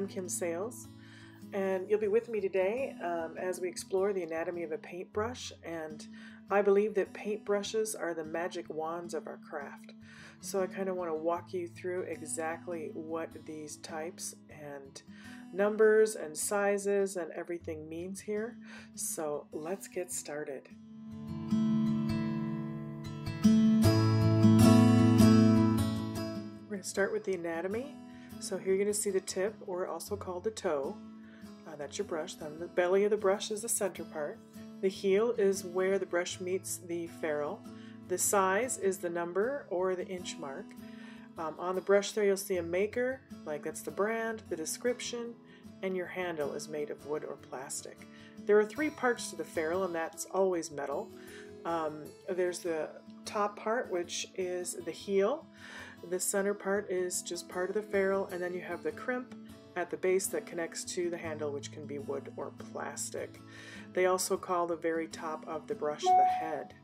I'm Kim Sales, and you'll be with me today as we explore the anatomy of a paintbrush. And I believe that paintbrushes are the magic wands of our craft. So I kind of want to walk you through exactly what these types and numbers and sizes and everything means here. So let's get started. We're going to start with the anatomy. So here you're going to see the tip, or also called the toe. That's your brush. Then the belly of the brush is the center part. The heel is where the brush meets the ferrule. The size is the number or the inch mark. On the brush there you'll see a maker, like that's the brand, the description, and your handle is made of wood or plastic. There are three parts to the ferrule, and that's always metal. There's the top part, which is the heel. The center part is just part of the ferrule, and then you have the crimp at the base that connects to the handle, which can be wood or plastic. They also call the very top of the brush the head.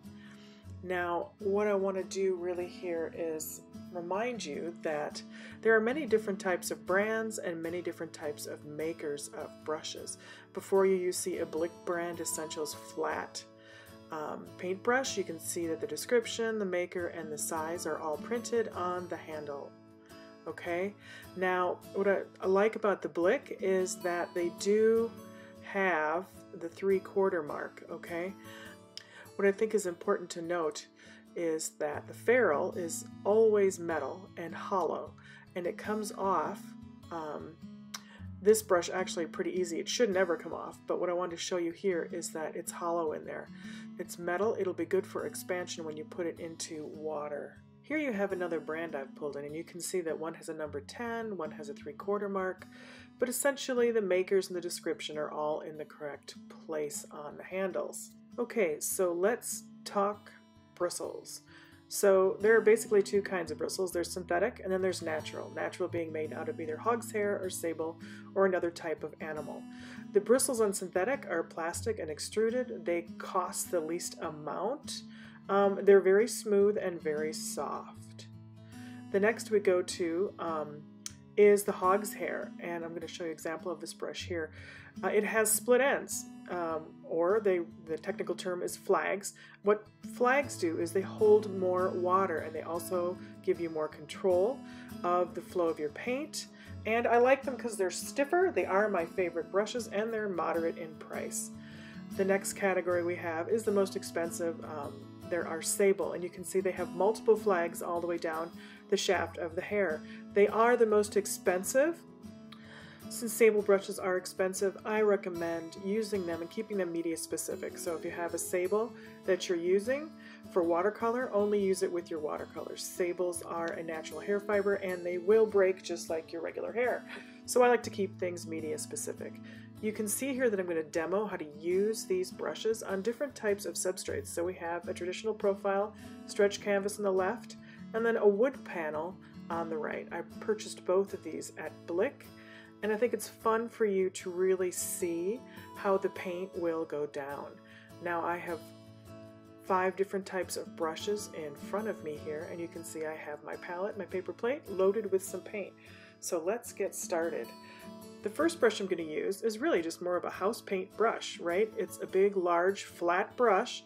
Now, what I want to do really here is remind you that there are many different types of brands and many different types of makers of brushes. Before you see a Blick Brand Essentials flat paintbrush, you can see that the description, the maker, and the size are all printed on the handle. Okay, now what I like about the Blick is that they do have the 3/4 mark. Okay, what I think is important to note is that the ferrule is always metal and hollow, and it comes off this brush actually pretty easy. It should never come off, but what I want to show you here is that it's hollow in there. It's metal. It'll be good for expansion when you put it into water. Here you have another brand I've pulled in, and you can see that one has a number 10, one has a 3/4 mark, but essentially the makers and the description are all in the correct place on the handles. Okay, so let's talk bristles. So there are basically two kinds of bristles. There's synthetic and then there's natural. Natural being made out of either hog's hair or sable or another type of animal. The bristles on synthetic are plastic and extruded. They cost the least amount. They're very smooth and very soft. The next we go to is the hog's hair, and I'm going to show you an example of this brush here. It has split ends, or the technical term is flags. What flags do is they hold more water, and they also give you more control of the flow of your paint. And I like them because they're stiffer. They are my favorite brushes, and they're moderate in price. The next category we have is the most expensive. There are Sable, and you can see they have multiple flags all the way down the shaft of the hair. They are the most expensive. Since Sable brushes are expensive, I recommend using them and keeping them media specific. So if you have a Sable that you're using for watercolor, only use it with your watercolors. Sables are a natural hair fiber, and they will break just like your regular hair. So I like to keep things media specific. You can see here that I'm going to demo how to use these brushes on different types of substrates. So we have a traditional profile stretch canvas on the left, and then a wood panel on the right. I purchased both of these at Blick, and I think it's fun for you to really see how the paint will go down. Now I have 5 different types of brushes in front of me here, and you can see I have my palette, my paper plate, loaded with some paint. So let's get started. The first brush I'm going to use is really just more of a house paint brush, right? It's a big, large, flat brush.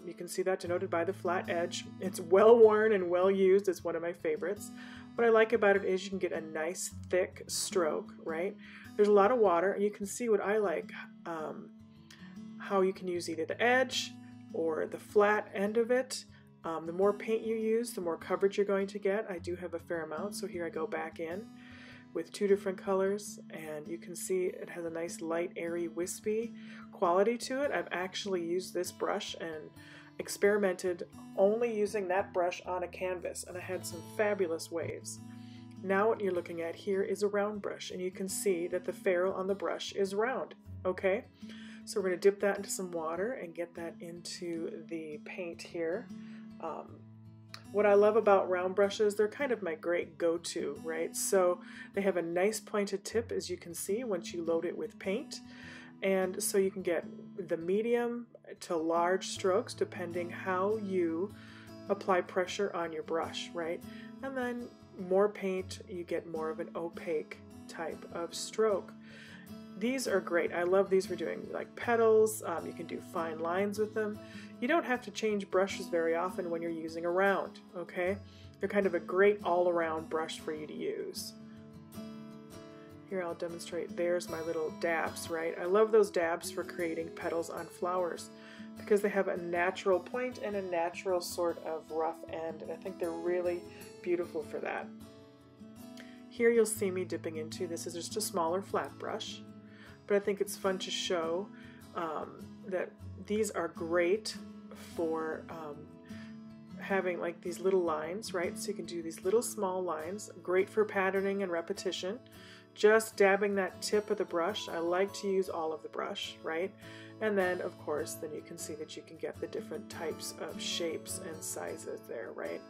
You can see that denoted by the flat edge. It's well worn and well used. It's one of my favorites. What I like about it is you can get a nice, thick stroke, right? There's a lot of water, and you can see what I like, how you can use either the edge or the flat end of it. The more paint you use, the more coverage you're going to get. I do have a fair amount, so here I go back in with 2 different colors, and you can see it has a nice light, airy, wispy quality to it. I've actually used this brush and experimented only using that brush on a canvas, and I had some fabulous waves. Now what you're looking at here is a round brush, and you can see that the ferrule on the brush is round. Okay, so we're going to dip that into some water and get that into the paint here. What I love about round brushes, they're kind of my great go-to, right? So they have a nice pointed tip, as you can see, once you load it with paint. And so you can get the medium to large strokes depending how you apply pressure on your brush, right? And then more paint, you get more of an opaque type of stroke. These are great. I love these for doing like petals. You can do fine lines with them. You don't have to change brushes very often when you're using a round, okay? They're kind of a great all-around brush for you to use. Here I'll demonstrate. There's my little dabs, right? I love those dabs for creating petals on flowers because they have a natural point and a natural sort of rough end, and I think they're really beautiful for that. Here you'll see me dipping into, this is just a smaller flat brush, but I think it's fun to show that these are great for having like these little lines, right? So you can do these little small lines, great for patterning and repetition. Just dabbing that tip of the brush. I like to use all of the brush, right? And then of course, then you can see that you can get the different types of shapes and sizes there, right?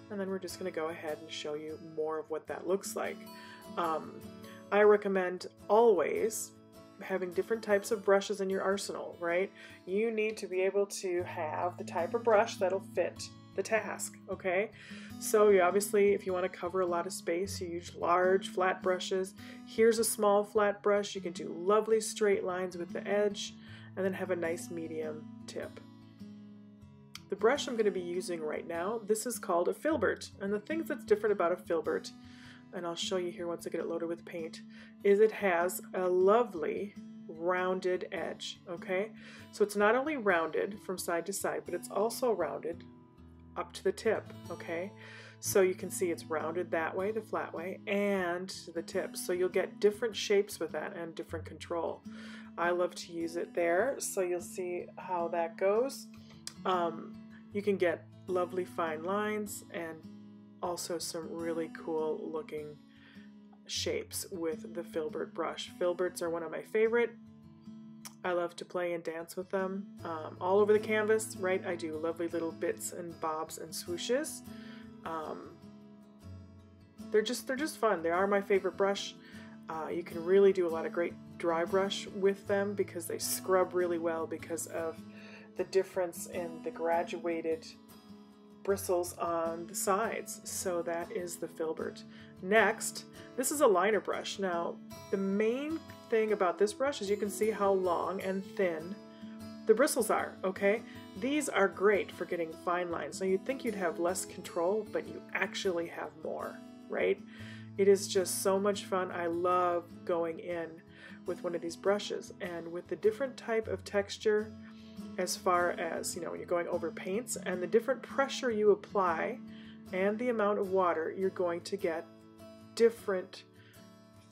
And then we're just going to go ahead and show you more of what that looks like. I recommend always having different types of brushes in your arsenal, right? You need to be able to have the type of brush that'll fit the task, okay? So you obviously, if you want to cover a lot of space, you use large flat brushes. Here's a small flat brush. You can do lovely straight lines with the edge and then have a nice medium tip. The brush I'm going to be using right now, this is called a filbert, and the things that's different about a filbert, and I'll show you here once I get it loaded with paint, is it has a lovely rounded edge, okay? So it's not only rounded from side to side, but it's also rounded up to the tip, okay? So you can see it's rounded that way, the flat way, and the tip. So you'll get different shapes with that and different control. I love to use it there, so you'll see how that goes. You can get lovely fine lines and also some really cool looking shapes with the filbert brush. Filberts are one of my favorite. I love to play and dance with them all over the canvas, right? I do lovely little bits and bobs and swooshes. They're just fun. They are my favorite brush. You can really do a lot of great dry brush with them because they scrub really well because of the difference in the graduated bristles on the sides. So that is the filbert. Next, this is a liner brush. Now, the main thing about this brush is you can see how long and thin the bristles are, okay? These are great for getting fine lines. Now, you'd think you'd have less control, but you actually have more, right? It is just so much fun. I love going in with one of these brushes, and with the different type of texture as far as, you know, when you're going over paints and the different pressure you apply and the amount of water, you're going to get different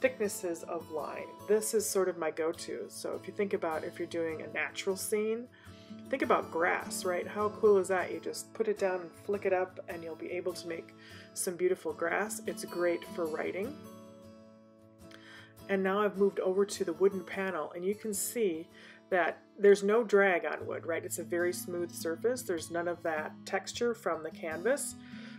thicknesses of line. This is sort of my go-to. So if you think about if you're doing a natural scene, think about grass, right? How cool is that? You just put it down and flick it up and you'll be able to make some beautiful grass. It's great for writing. And now I've moved over to the wooden panel, and you can see that there's no drag on wood, right? It's a very smooth surface. There's none of that texture from the canvas.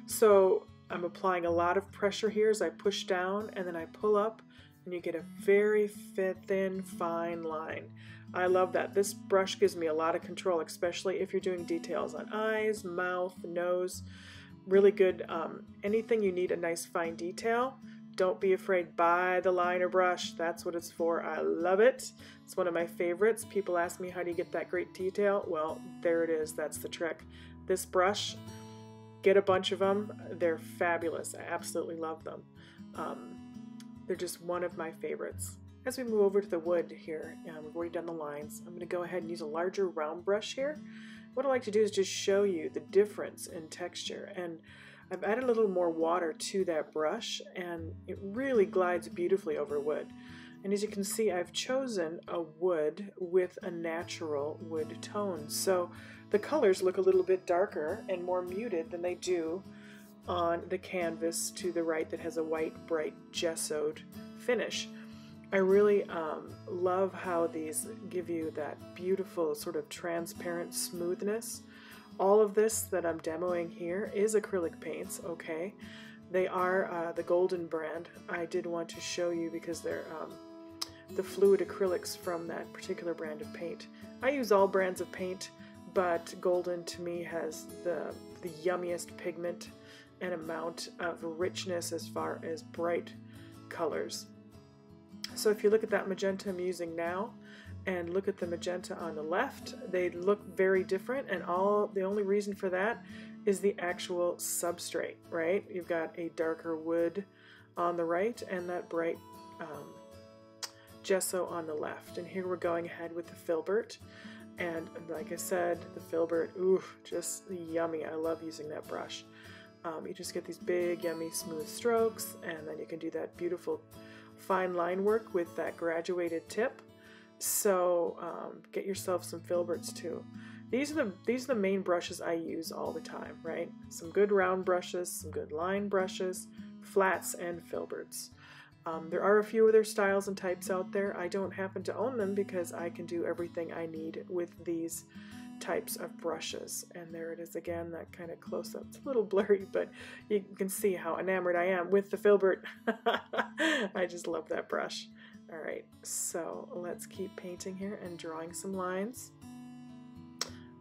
So I'm applying a lot of pressure here as I push down and then I pull up, and you get a very thin, fine line. I love that. This brush gives me a lot of control, especially if you're doing details on eyes, mouth, nose. Really good. Anything you need a nice fine detail, don't be afraid. Buy the liner brush. That's what it's for. I love it. It's one of my favorites. People ask me, how do you get that great detail? Well, there it is. That's the trick. This brush, get a bunch of them. They're fabulous. I absolutely love them. They're just one of my favorites. As we move over to the wood here, we've already done the lines. I'm going to go ahead and use a larger round brush here. What I like to do is just show you the difference in texture, and I've added a little more water to that brush, and it really glides beautifully over wood. And as you can see, I've chosen a wood with a natural wood tone, so the colors look a little bit darker and more muted than they do on the canvas to the right that has a white, bright, gessoed finish. I really love how these give you that beautiful sort of transparent smoothness. All of this that I'm demoing here is acrylic paints, okay? They are the Golden brand. I did want to show you because they're the fluid acrylics from that particular brand of paint. I use all brands of paint, but Golden to me has the yummiest pigment and amount of richness as far as bright colors. So if you look at that magenta I'm using now and look at the magenta on the left, they look very different, and the only reason for that is the actual substrate, right? You've got a darker wood on the right and that bright gesso on the left. And here we're going ahead with the filbert. And like I said, the filbert, ooh, just yummy. I love using that brush. You just get these big, yummy, smooth strokes, and then you can do that beautiful fine line work with that graduated tip. So get yourself some filberts too. These are the main brushes I use all the time, right? Some good round brushes, some good line brushes, flats, and filberts. There are a few other styles and types out there. I don't happen to own them because I can do everything I need with these types of brushes. And there it is again, that kind of close-up. It's a little blurry, but you can see how enamored I am with the filbert. I just love that brush. All right, so let's keep painting here and drawing some lines.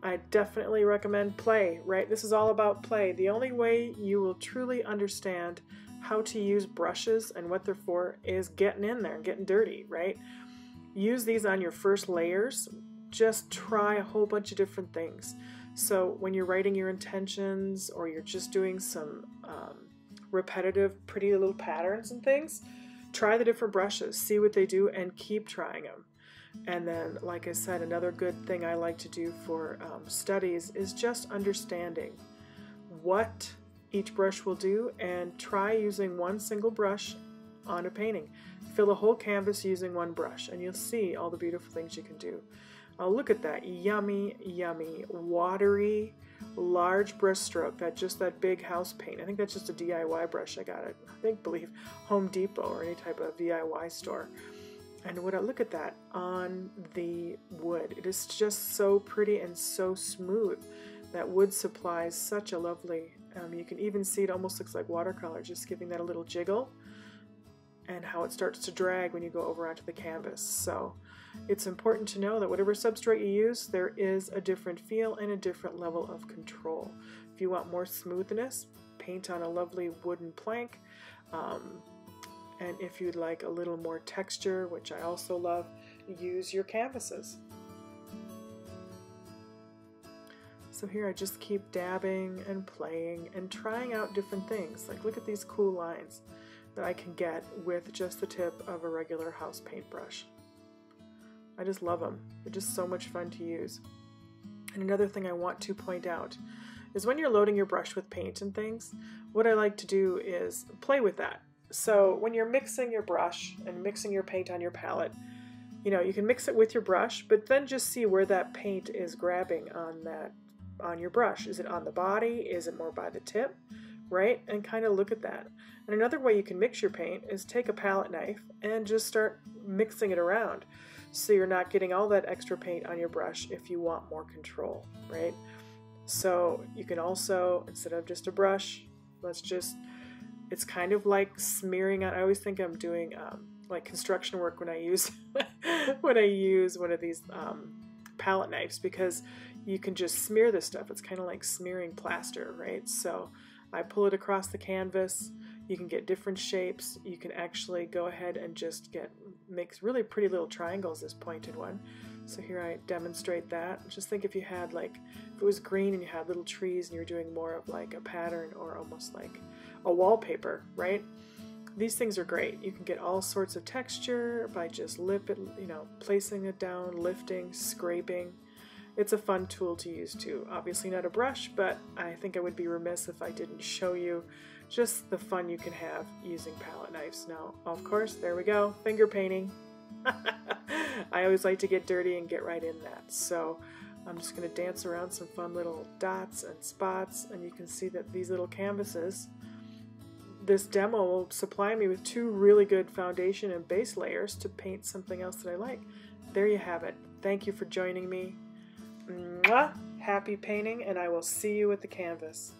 I definitely recommend play, right? This is all about play. The only way you will truly understand how to use brushes and what they're for is getting in there and getting dirty, right? Use these on your first layers. Just try a whole bunch of different things. So when you're writing your intentions or you're just doing some repetitive, pretty little patterns and things, try the different brushes, see what they do, and keep trying them. And then, like I said, another good thing I like to do for studies is just understanding what each brush will do, and try using one single brush on a painting. Fill a whole canvas using one brush, and you'll see all the beautiful things you can do. Oh, look at that yummy, yummy, watery, large brush stroke. That big house paint. I think that's just a DIY brush I got at, believe Home Depot or any type of DIY store. And look at that on the wood. It is just so pretty and so smooth. That wood supplies such a lovely, you can even see it almost looks like watercolor, just giving that a little jiggle, and how it starts to drag when you go over onto the canvas. So it's important to know that whatever substrate you use, there is a different feel and a different level of control. If you want more smoothness, paint on a lovely wooden plank. And if you'd like a little more texture, which I also love, use your canvases. So here I just keep dabbing and playing and trying out different things. Like, look at these cool lines that I can get with just the tip of a regular house paintbrush. I just love them. They're just so much fun to use. And another thing I want to point out is when you're loading your brush with paint and things, what I like to do is play with that. So when you're mixing your brush and mixing your paint on your palette, you can mix it with your brush, but then just see where that paint is grabbing on your brush. Is it on the body? Is it more by the tip? Right? And kind of look at that. And another way you can mix your paint is take a palette knife and just start mixing it around, so you're not getting all that extra paint on your brush if you want more control, right? So you can also, instead of just a brush, it's kind of like smearing on. I always think I'm doing like construction work when I use when I use one of these palette knives, because you can just smear this stuff. It's kind of like smearing plaster, right? So I pull it across the canvas. You can get different shapes. You can actually go ahead and just make really pretty little triangles, this pointed one. So here I demonstrate that. Just think if you had if it was green and you had little trees and you're doing more of like a pattern or almost like a wallpaper, right? These things are great. You can get all sorts of texture by just placing it down, lifting, scraping. It's a fun tool to use too. Obviously not a brush, but I think I would be remiss if I didn't show you just the fun you can have using palette knives. Now, of course, there we go, finger painting. I always like to get dirty and get right in that. So I'm just going to dance around some fun little dots and spots, and you can see that these little canvases, this demo will supply me with 2 really good foundation and base layers to paint something else that I like. There you have it. Thank you for joining me. Mwah! Happy painting, and I will see you at the canvas.